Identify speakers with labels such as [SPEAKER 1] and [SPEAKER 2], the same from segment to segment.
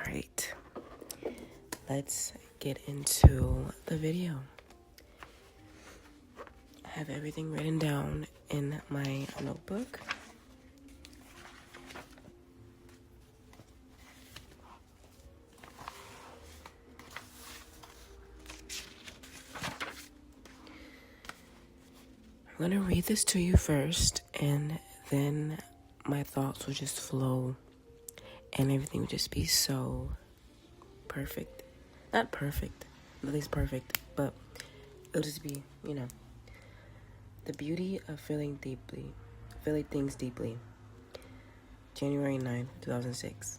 [SPEAKER 1] Alright, let's get into the video. I have everything written down in my notebook. I'm going to read this to you first, and then my thoughts will just flow, and everything will just be so perfect. Not perfect, at least perfect, but it'll just be, The beauty of feeling things deeply. January 9th, 2006.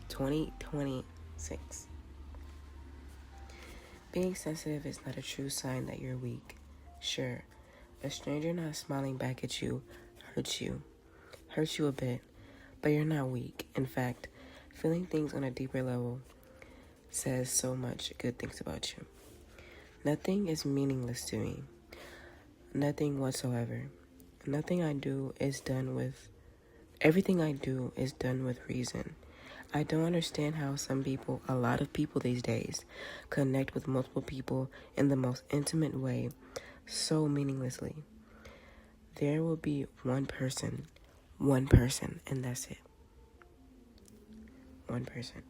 [SPEAKER 1] 2026. Being sensitive is not a true sign that you're weak. Sure, a stranger not smiling back at you hurts you a bit, but you're not weak. In fact, feeling things on a deeper level says so much good things about you. Nothing is meaningless to me. Nothing whatsoever. Everything I do is done with reason. I don't understand how a lot of people these days, connect with multiple people in the most intimate way so meaninglessly. There will be one person, and that's it. One person.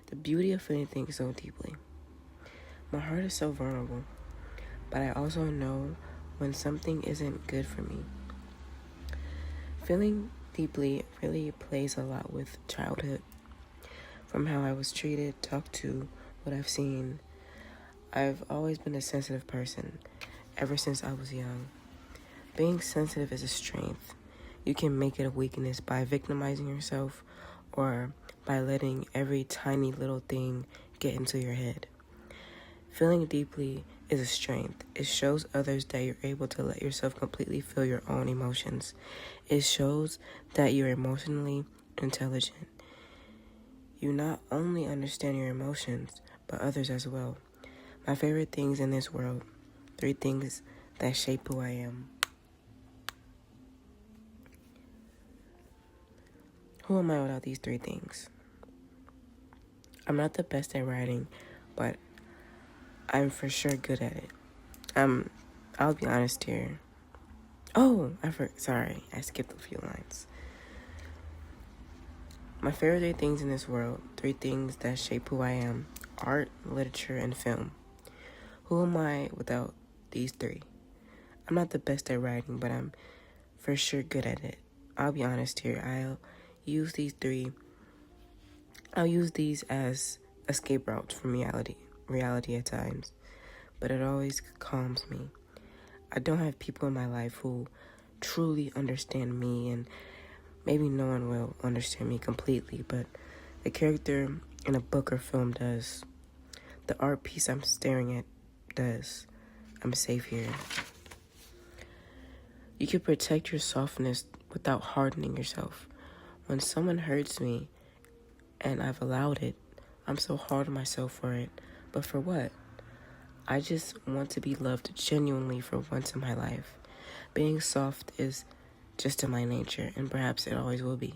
[SPEAKER 1] The beauty of feeling things so deeply. My heart is so vulnerable, but I also know when something isn't good for me. Feeling deeply really plays a lot with childhood. From how I was treated, talked to, what I've seen. I've always been a sensitive person, ever since I was young. Being sensitive is a strength. You can make it a weakness by victimizing yourself or by letting every tiny little thing get into your head. Feeling deeply is a strength. It shows others that you're able to let yourself completely feel your own emotions. It shows that you're emotionally intelligent. You not only understand your emotions, but others as well. My favorite things in this world, 3 things that shape who I am. Who am I without these 3 things? I'm not the best at writing, but I'm for sure good at it. I'll be honest here. Sorry, I skipped a few lines. My favorite 3 things in this world, 3 things that shape who I am: art, literature, and film. Who am I without these 3? I'm not the best at writing, but I'm for sure good at it. I'll be honest here. I'll use these as escape routes from reality at times, but it always calms me. I don't have people in my life who truly understand me, and maybe no one will understand me completely, but the character in a book or film does. The art piece I'm staring at does. I'm safe here. You can protect your softness without hardening yourself. When someone hurts me, and I've allowed it, I'm so hard on myself for it. But for what? I just want to be loved genuinely for once in my life. Being soft is just in my nature, and perhaps it always will be.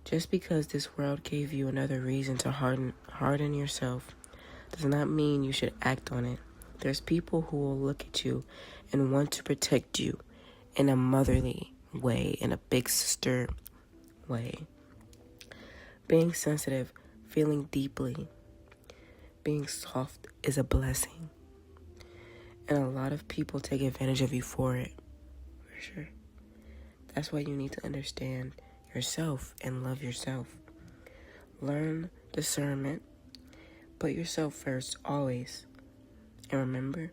[SPEAKER 1] Just because this world gave you another reason to harden yourself does not mean you should act on it. There's people who will look at you and want to protect you in a motherly way, in a big sister way. Being sensitive, feeling deeply, being soft is a blessing. And a lot of people take advantage of you for it. For sure. That's why you need to understand yourself and love yourself. Learn discernment. Put yourself first, always. And remember,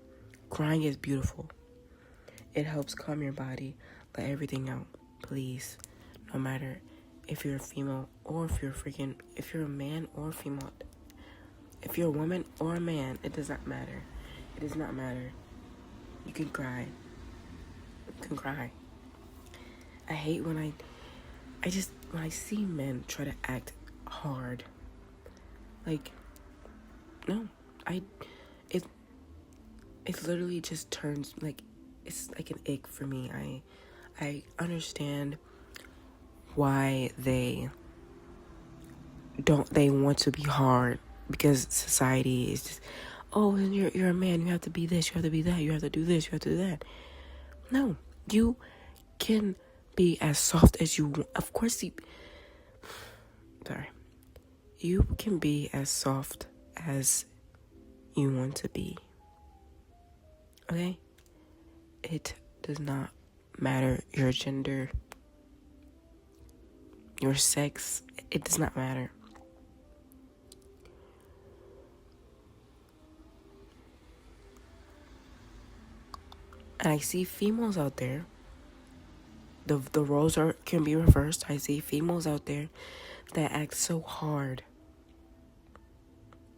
[SPEAKER 1] crying is beautiful. It helps calm your body. Let everything out, please. No matter if you're a female or if you're a man or a female. If you're a woman or a man, it does not matter. It does not matter. You can cry. You can cry. I hate when I see men try to act hard. Like, no. It literally just turns, like, it's like an ick for me. I understand why they they want to be hard because society is just, oh, and you're a man, you have to be this, you have to be that, you have to do this, you have to do that. No, you can be as soft as you want. Of course, you can be as soft as you want to be. Okay? It does not matter your gender, your sex. It does not matter. And I see females out there. The roles can be reversed. I see females out there that act so hard.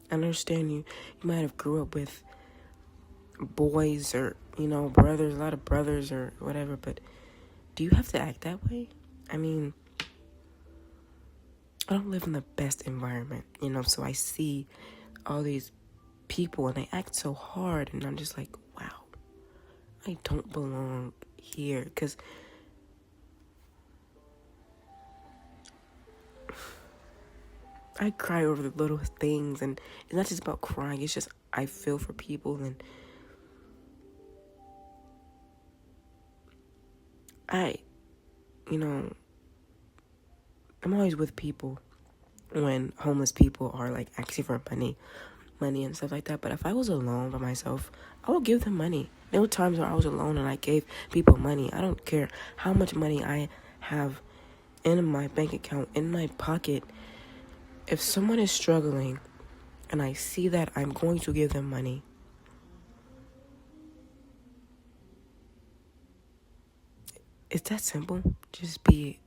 [SPEAKER 1] I understand you might have grew up with boys or, brothers, a lot of brothers or whatever, but do you have to act that way? I mean, I don't live in the best environment, so I see all these people and they act so hard, and I'm just like, wow, I don't belong here, because I cry over the little things, and it's not just about crying, it's just I feel for people, and I'm always with people when homeless people are like asking for money and stuff like that. But if I was alone by myself, I would give them money. There were times where I was alone and I gave people money. I don't care how much money I have in my bank account, in my pocket. If someone is struggling and I see that, I'm going to give them money. It's that simple. Just be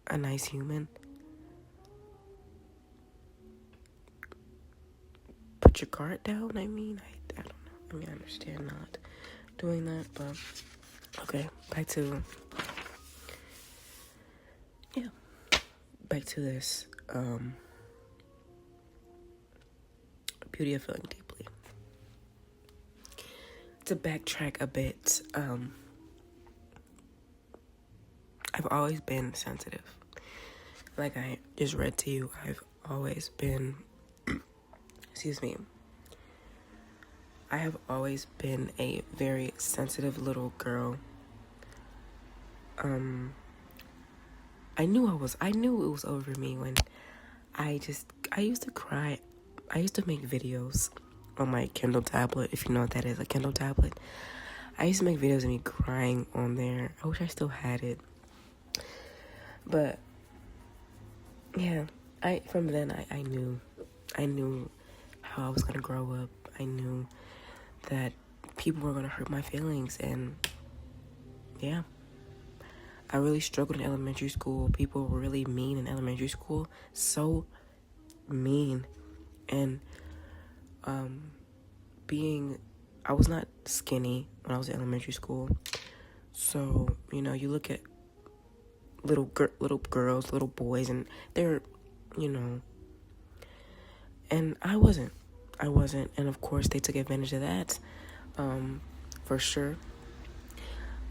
[SPEAKER 1] a nice human. Put your guard down. I don't know. I understand not doing that, but okay. Back to this. Beauty of feeling deeply. To backtrack a bit, I've always been sensitive. Like I just read to you, I've always been, I have always been a very sensitive little girl. I knew it was over me when I used to cry. I used to make videos on my Kindle tablet, if you know what that is, a Kindle tablet. I used to make videos of me crying on there. I wish I still had it. But yeah, from then I knew how I was gonna grow up. I knew that people were gonna hurt my feelings, and yeah, I really struggled in elementary school. People were really mean in elementary school, so mean, and I was not skinny when I was in elementary school, so you look at little girls, little boys, and they're, and I wasn't, and of course they took advantage of that, for sure.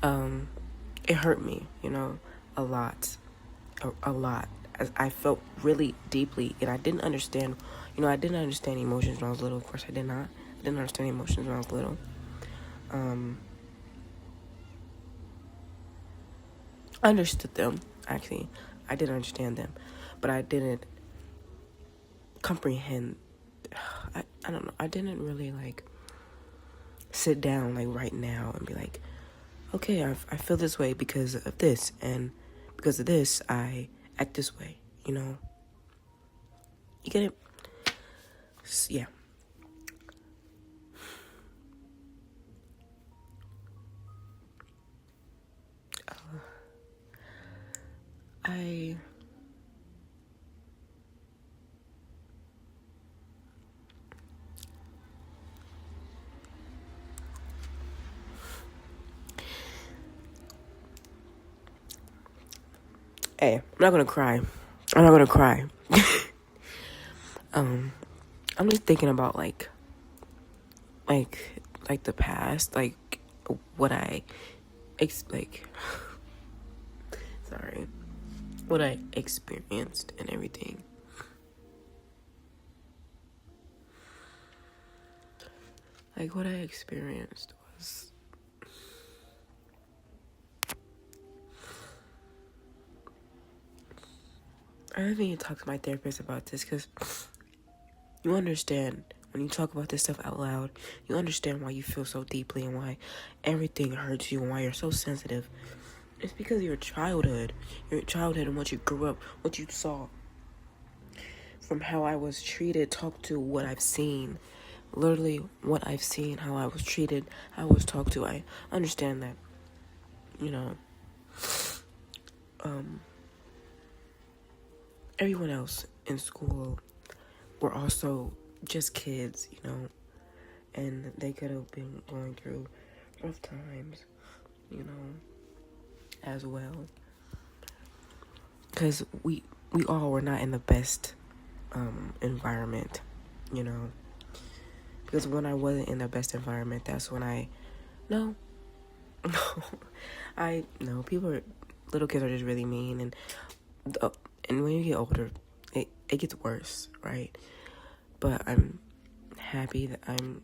[SPEAKER 1] It hurt me, a lot. I felt really deeply, and I didn't understand, emotions when I was little. Of course I did not. I didn't understand emotions when I was little. I understood them, actually. I did understand them, but I didn't comprehend. I don't know. I didn't really, sit down, right now and be like, okay, I feel this way because of this, and because of this, I act this way, You get it? Yeah. Hey, I'm not gonna cry. I'm just thinking about like the past, what what I experienced and everything. Like, what I experienced was, I haven't even talked to my therapist about this, because you understand when you talk about this stuff out loud, you understand why you feel so deeply and why everything hurts you and why you're so sensitive. It's because of your childhood and what you grew up, what you saw, from how I was treated, talked to, what I've seen. Literally what I've seen, how I was treated, how I was talked to. I understand that, everyone else in school were also just kids, and they could have been going through rough times, as well. Because we all were not in the best environment, Because when I wasn't in the best environment, that's when little kids are just really mean, and when you get older, it gets worse, right? But I'm happy that I'm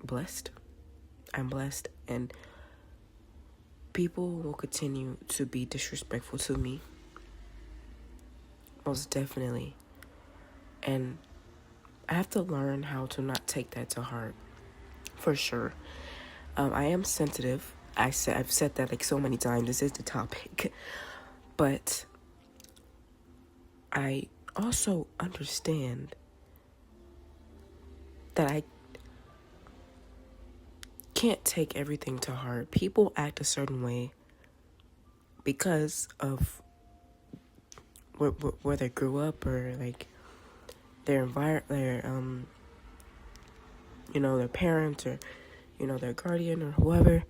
[SPEAKER 1] blessed, and people will continue to be disrespectful to me, most definitely, and I have to learn how to not take that to heart, for sure. I am sensitive. I've said that like so many times. This is the topic, but I also understand that I can't take everything to heart. People act a certain way because of where they grew up, or like their environment, their parents, or their guardian, or whoever.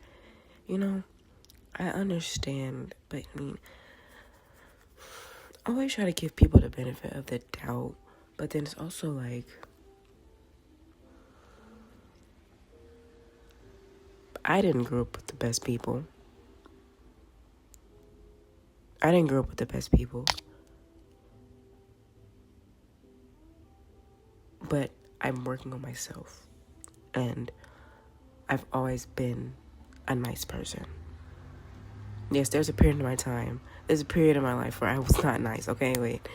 [SPEAKER 1] I understand, but I mean, I always try to give people the benefit of the doubt, but then it's also like, I didn't grow up with the best people. But I'm working on myself, and I've always been a nice person. Yes, there's a period in my life where I was not nice. Okay, wait,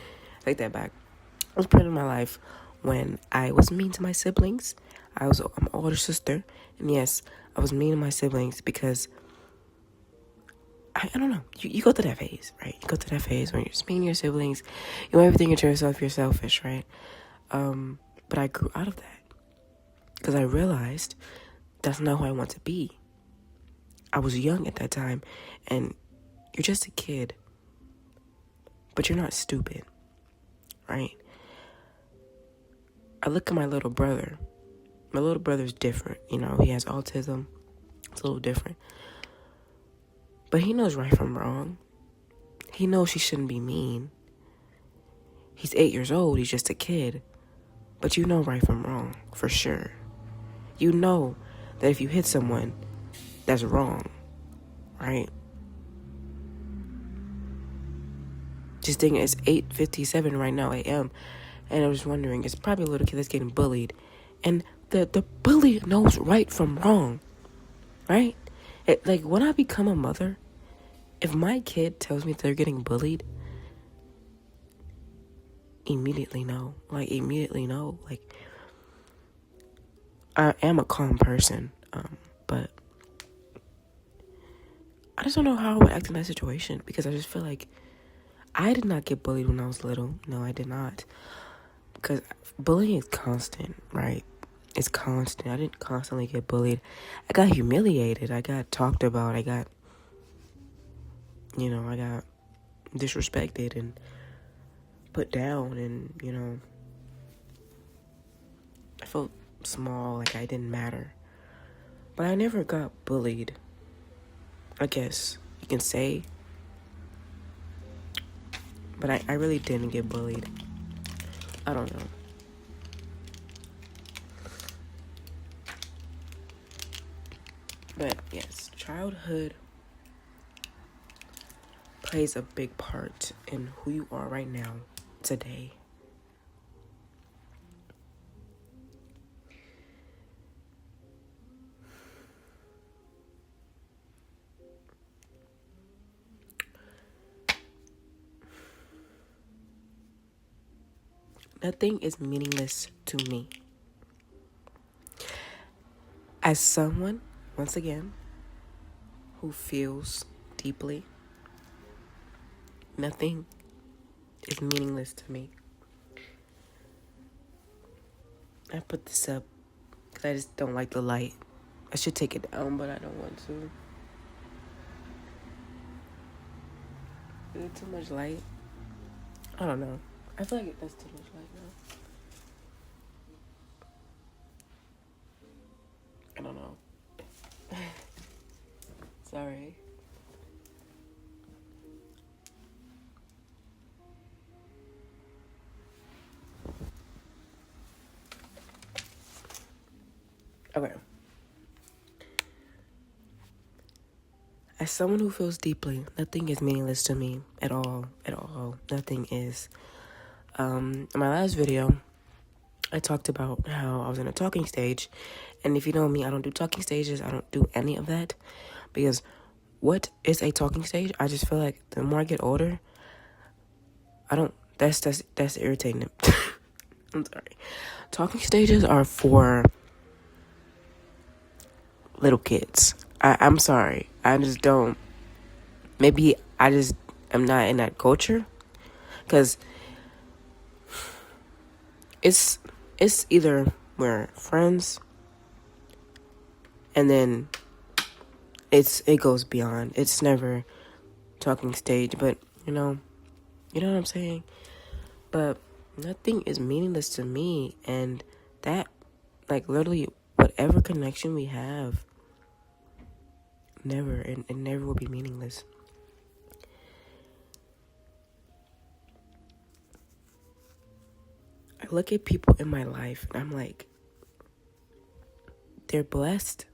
[SPEAKER 1] take that back. There was a period in my life when I was mean to my siblings. I'm an older sister, and yes, I was mean to my siblings because I don't know. You go through that phase, right? You go through that phase when you're just mean to your siblings. You want everything to yourself. You're selfish, right? But I grew out of that because I realized that's not who I want to be. I was young at that time, and you're just a kid, but you're not stupid, right? I look at my little brother. My little brother's different, he has autism. It's a little different. But he knows right from wrong. He knows he shouldn't be mean. He's 8 years old, he's just a kid. But you know right from wrong, for sure. You know that if you hit someone, that's wrong, right? Just thinking it's 8:57 right now, a.m. And I was wondering, it's probably a little kid that's getting bullied. And the bully knows right from wrong, right? Like, when I become a mother, if my kid tells me they're getting bullied, immediately no. Like, I am a calm person, but I just don't know how I would act in that situation, because I just feel like I did not get bullied when I was little. No, I did not. Because bullying is constant, right? It's constant. I didn't constantly get bullied. I got humiliated. I got talked about. I got disrespected and put down, and, I felt small, like I didn't matter. But I never got bullied, I guess you can say. But I really didn't get bullied. I don't know. But yes, childhood plays a big part in who you are right now, today. Nothing is meaningless to me. As someone, once again, who feels deeply, nothing is meaningless to me. I put this up because I just don't like the light. I should take it down, but I don't want to. Is it too much light? I don't know. I feel like that's too much light now. I don't know. Sorry. Okay. As someone who feels deeply, nothing is meaningless to me at all. At all. Nothing is. In my last video, I talked about how I was in a talking stage. And if you know me, I don't do talking stages. I don't do any of that. Because what is a talking stage? I just feel like the more I get older, that's irritating. I'm sorry. Talking stages are for little kids. I'm sorry. I just don't. Maybe I just am not in that culture. Because it's either we're friends and then it goes beyond. It's never talking stage, but you know what I'm saying? But nothing is meaningless to me, and that, like, literally whatever connection we have, it never will be meaningless. I look at people in my life and I'm like, they're blessed,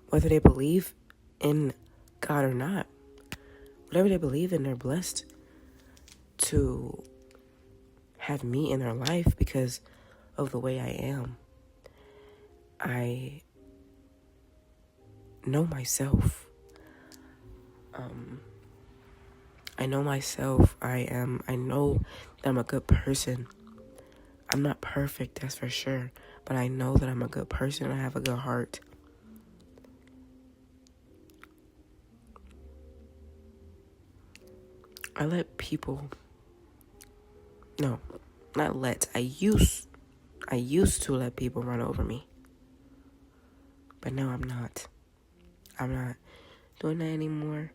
[SPEAKER 1] whether they believe in God or not. Whatever they believe in, they're blessed to have me in their life because of the way I am. I know myself. I know myself. I know that I'm a good person. I'm not perfect, that's for sure. But I know that I'm a good person. I have a good heart. I let people... No, not let. I used to let people run over me. But now I'm not. I'm not doing that anymore.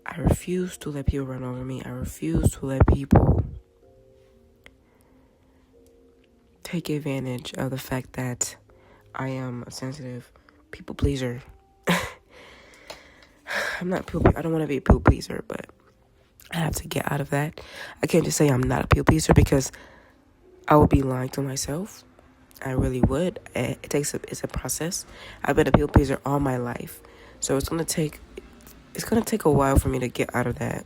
[SPEAKER 1] I refuse to let people run over me. I refuse to let people take advantage of the fact that I am a sensitive people pleaser. I don't want to be a people pleaser, but I have to get out of that. I can't just say I'm not a people pleaser because I would be lying to myself. I really would. It's a process. I've been a people pleaser all my life, so it's gonna take a while for me to get out of that.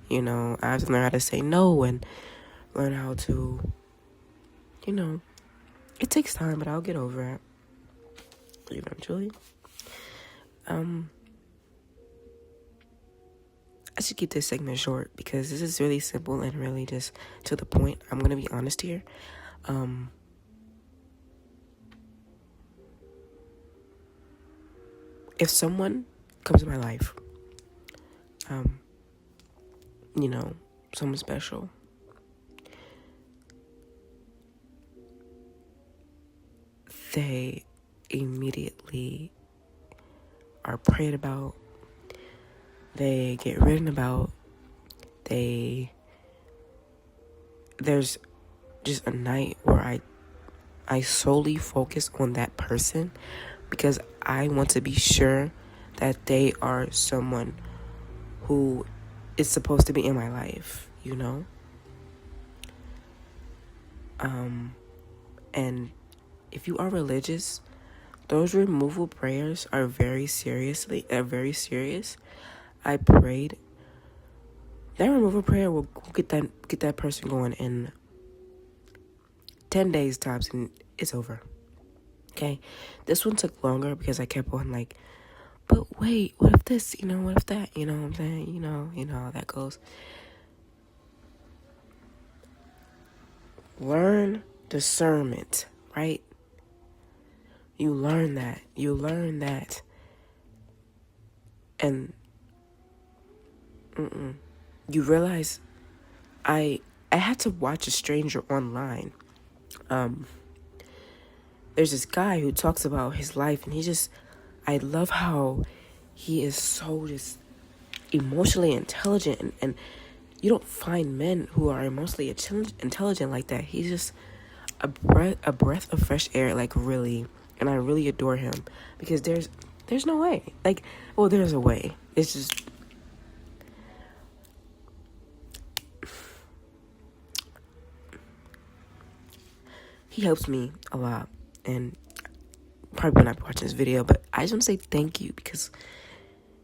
[SPEAKER 1] You know, I have to learn how to say no and learn how to, it takes time, but I'll get over it eventually. I should keep this segment short because this is really simple and really just to the point. I'm gonna be honest here. If someone comes in my life, someone special, they immediately are prayed about, they get written about, there's just a night where I solely focus on that person because I want to be sure that they are someone who is supposed to be in my life, and if you are religious, those removal prayers are very serious. I prayed. That removal prayer will get that person going in 10 days tops, and it's over. Okay? This one took longer because I kept on like, but wait, what if this, what if that, you know what I'm saying? You know how that goes. learn discernment, right? You learn that. You learn that. And you realize I had to watch a stranger online. There's this guy who talks about his life, and I love how he is so just emotionally intelligent, and you don't find men who are emotionally intelligent like that. He's just a breath of fresh air, like, really. And I really adore him because there's no way. Like, well, there's a way. It's just, he helps me a lot, and probably when I'm watching this video, but I just want to say thank you because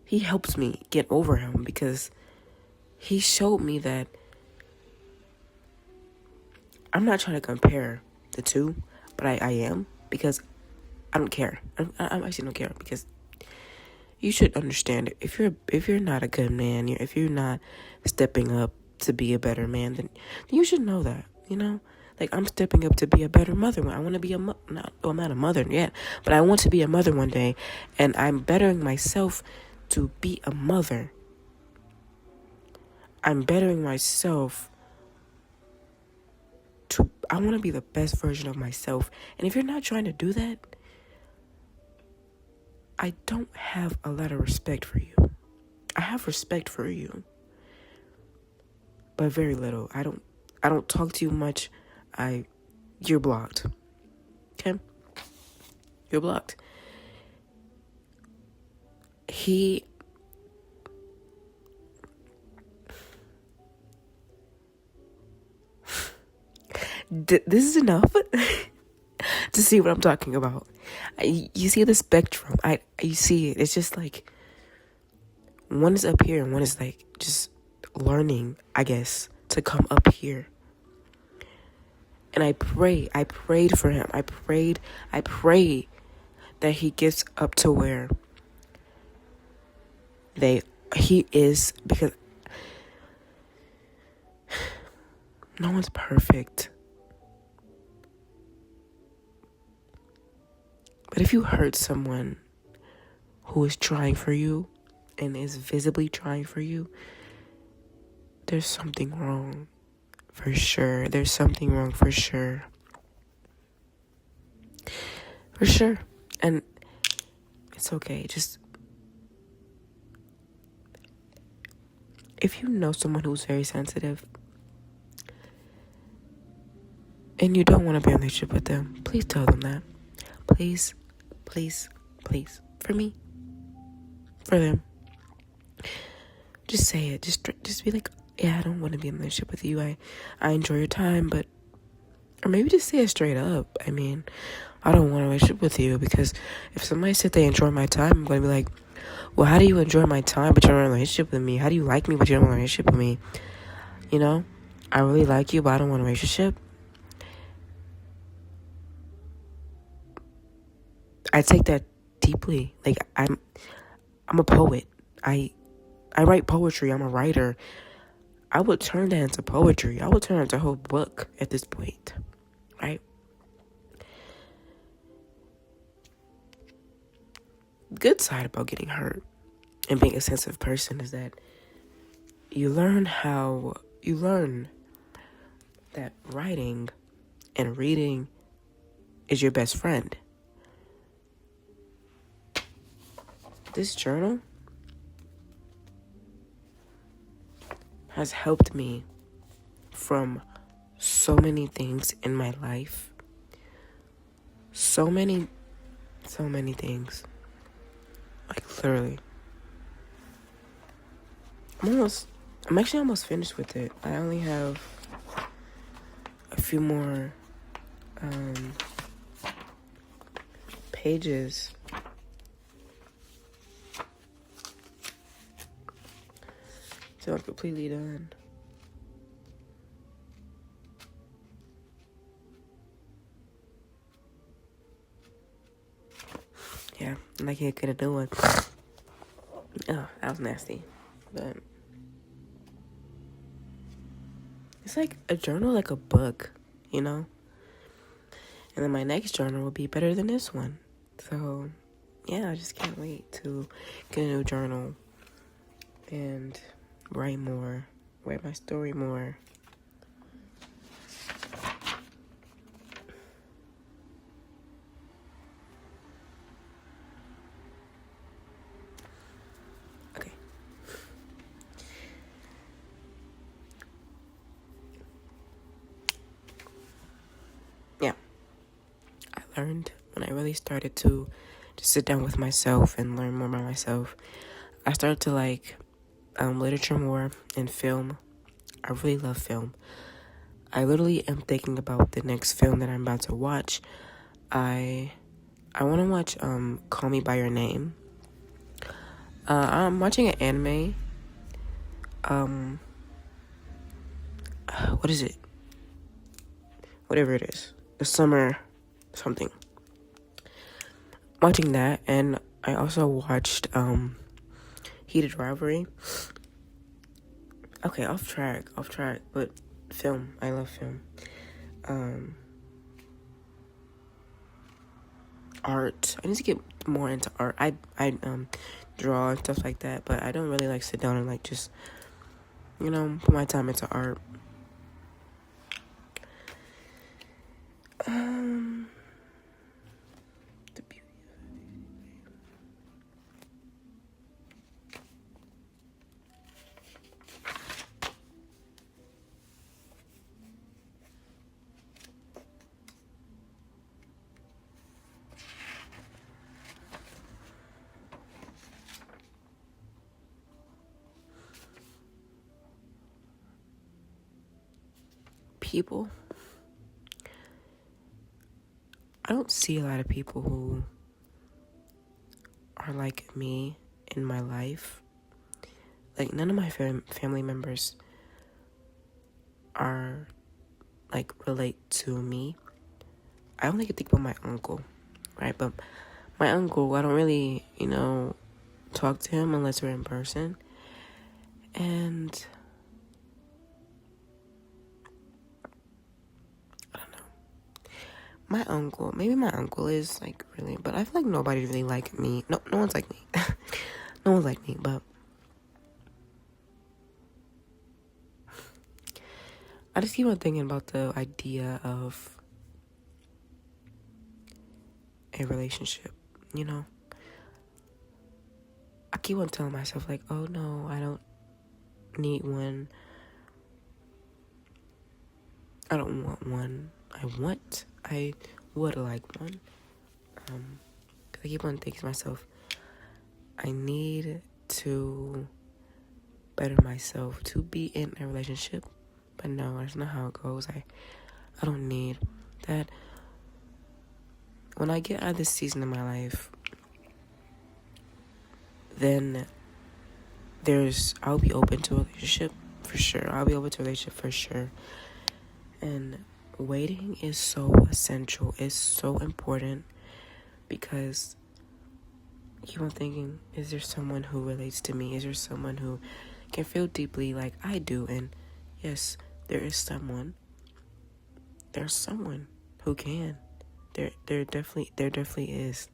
[SPEAKER 1] he helps me get over him, because he showed me that I'm not trying to compare the two, but I am, because I don't care. I actually don't care, because you should understand it. If you're not a good man, if you're not stepping up to be a better man, then you should know that, you know? Like, I'm stepping up to be a better mother. I want to be I'm not a mother yet, but I want to be a mother one day, and I'm bettering myself to be a mother. I'm bettering myself I want to be the best version of myself. And if you're not trying to do that, I don't have a lot of respect for you. I have respect for you, but very little. I don't talk to you much. You're blocked. Okay? You're blocked. This is enough to see what I'm talking about. You see the spectrum. You see it. It's just like, one is up here and one is like just learning, I guess, to come up here. And I prayed for him. I pray that he gets up to where he is, because no one's perfect. But if you hurt someone who is trying for you and is visibly trying for you, there's something wrong. For sure. There's something wrong for sure. For sure. And it's okay. Just, if you know someone who's very sensitive and you don't want to be in a relationship with them, please tell them that. Please, please, please. For me. For them. Just say it. Just be like, yeah, I don't want to be in a relationship with you. I enjoy your time, but... Or maybe just say it straight up. I mean, I don't want a relationship with you, because if somebody said they enjoy my time, I'm going to be like, well, how do you enjoy my time but you don't want a relationship with me? How do you like me but you don't want a relationship with me? You know? I really like you, but I don't want a relationship. I take that deeply. Like, I'm a poet. I write poetry. I'm a writer. I would turn that into poetry. I would turn it into a whole book at this point, right? The good side about getting hurt and being a sensitive person is that you learn that writing and reading is your best friend. This journal has helped me from so many things in my life. So many things. Like, literally. I'm actually almost finished with it. I only have a few more pages. So I'm completely done. Yeah, and I can't get a new one. Oh, that was nasty. But it's like a journal, like a book. you know? And then my next journal will be better than this one. So, yeah, I just can't wait to get a new journal and write more, write my story more. Okay. Yeah. I learned when I really started to just sit down with myself and learn more about myself. I started to like literature more and film. I really love film. I literally am thinking about the next film that I'm about to watch. I want to watch Call Me by Your Name. I'm watching an anime. What is it? Whatever it is, the summer something. Watching that, and I also watched Heated Rivalry. Okay, off track, but film. I love film. Art. I need to get more into art. I draw and stuff like that, but I don't really like sit down and like just put my time into art. The beauty people. I don't see a lot of people who are like me in my life. Like, none of my family members are like relate to me. I only can think about my uncle, right? But my uncle, I don't really, talk to him unless we're in person. And I don't know. Maybe my uncle is like really, but I feel like nobody really like me. No one's like me. No one's like me, but I just keep on thinking about the idea of a relationship, I keep on telling myself, like, oh no, I don't need one. I don't want one. I would like one. 'Cause I keep on thinking to myself, I need to better myself to be in a relationship. But no, that's not how it goes. I don't need that. When I get out of this season of my life, then I'll be open to a relationship for sure. I'll be open to a relationship for sure. And waiting is so essential. It's so important because I keep on thinking, is there someone who relates to me? Is there someone who can feel deeply like I do? And yes, there is someone. There's someone who can. There definitely is.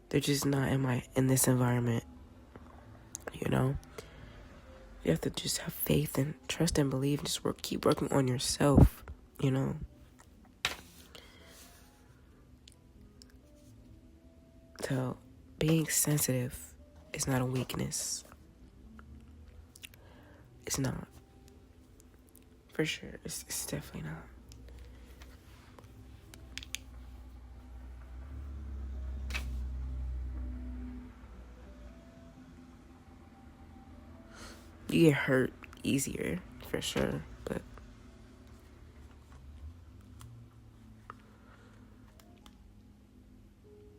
[SPEAKER 1] They're just not in this environment. You have to just have faith and trust and believe and just keep working on yourself, So being sensitive is not a weakness. It's not. For sure. It's definitely not. You get hurt easier, for sure, but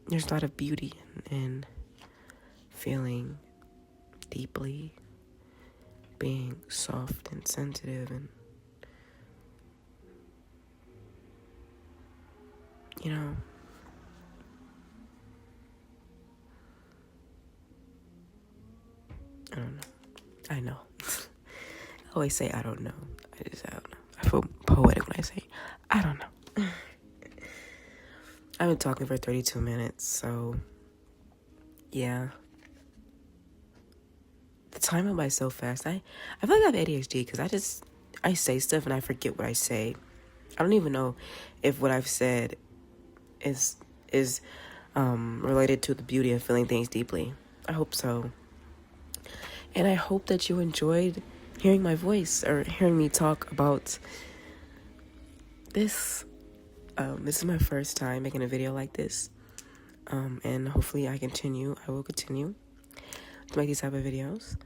[SPEAKER 1] there's a lot of beauty in feeling deeply, being soft and sensitive, and I don't know. I know. I always say I don't know. I don't know. poetic when I say, I don't know. I've been talking for 32 minutes, so yeah. The time went by so fast. I feel like I have ADHD because I say stuff and I forget what I say. I don't even know if what I've said is related to the beauty of feeling things deeply. I hope so. And I hope that you enjoyed hearing my voice or hearing me talk about this. This is my first time making a video like this. And hopefully I will continue to make these type of videos.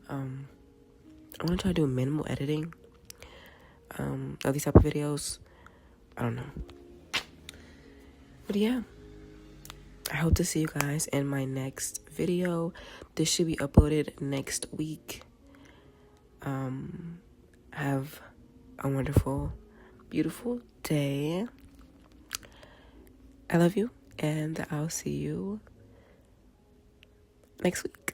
[SPEAKER 1] I want to try to do minimal editing of these type of videos. I don't know. But yeah, I hope to see you guys in my next video. This should be uploaded next week. Have a wonderful, beautiful day. I love you, and I'll see you next week.